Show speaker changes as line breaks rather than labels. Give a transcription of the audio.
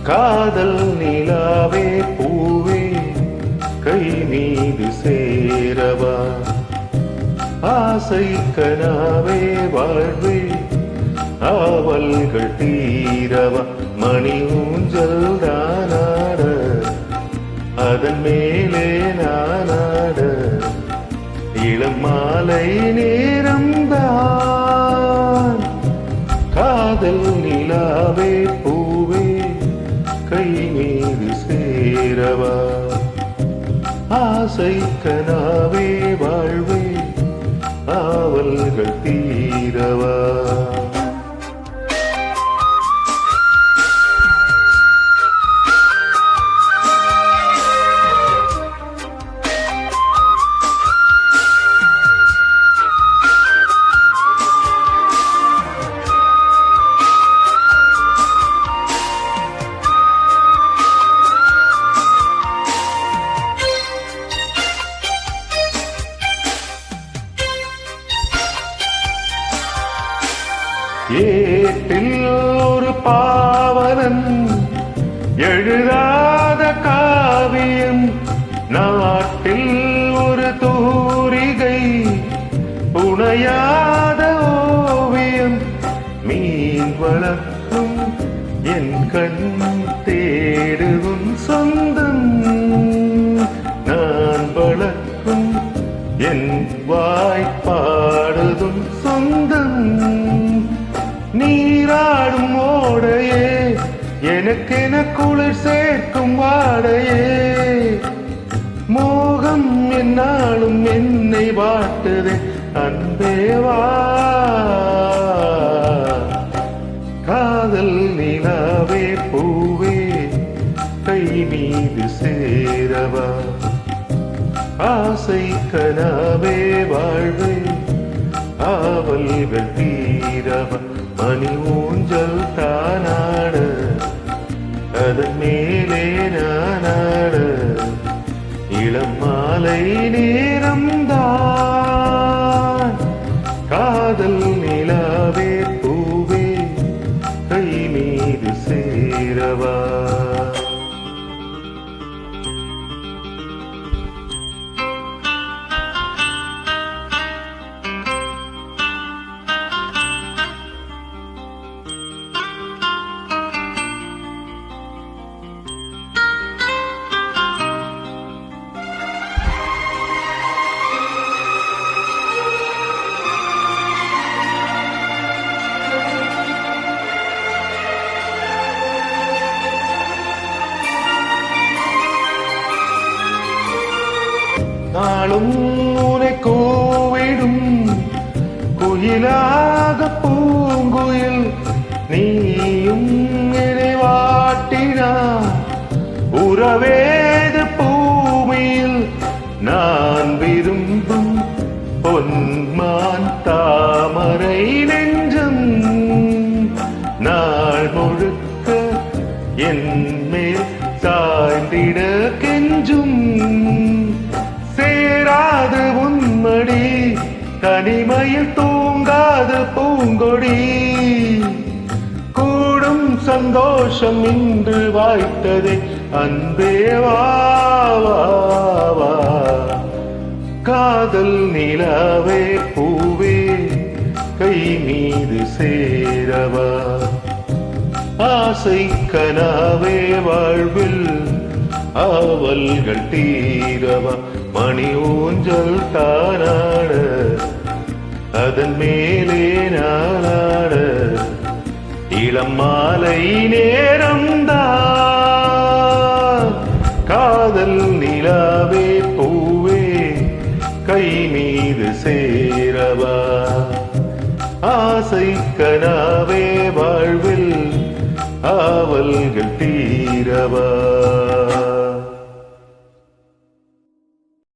காதல் நிலாவே பூவே கை மீது சேரவா ஆசை கனாவே வாழ்வே ஆவல்கள் தீரவா மணி ஊஞ்சல் தானாட அதன் மேலே நானாட இளம் மாலை நேரம்தான் காதல் நிலாவே பூவே கை மீது சேரவா ஆசை கனாவே வாழ்வே ஆவல்கள் தீரவா ஏட்டில் ஒரு பாவலன் எழுதாத காவியம் நாட்டில் ஒரு தூரிகை புனையாத ஓவியம் மீன் வளர்க்கும் என் கண் தேடுவும் சொந்தம் நான் வளர்க்கும் என் வாய்ப்பாடுதும் சொந்தம் நீராடும் ஓடையே எனக்கென குளிர் சேர்க்கும் வாடையே மோகம் என்னாலும் என்னை வாட்டுதே அன்பேவா காதல் நிலாவே பூவே கை மீது சேரவா ஆசை கனாவே வாழ்வே ஆவல்கள் தீரவா மணி ஊஞ்சல் தானாட அதன் மேலே நானாட இளம் மாலை நேரம்தான் காதல் நிலாவே பூவே கை மீது சேரவா நாளும் உனை கூவிடும் குயிலாக பூங்குயில் நீயும் என்னை வாட்டினார் உறவேது பூமியில் நான் விரும்பும் பொன்மான் தாமரை நெஞ்சம் நாள் முழுக்க என் மேல் சாய்ந்திட கெஞ்சும் சேராது உன்மடி தனிமையில் தூங்காது பூங்கொடி கூடும் சந்தோஷம் இன்று வாய்த்ததே அன்பேவா காதல் நிலாவே பூவே கை மீது சேரவா ஆசை கனாவே வாழ்வில் ஆவல்கள் தீரவா மணி ஊஞ்சல் தானாட அதன் மேலே நானாட இளம் மாலை நேரம்தான் காதல் நிலாவே பூவே கை மீது சேரவா ஆசை கனாவே வாழ்வில் ஆவல்கள் தீரவா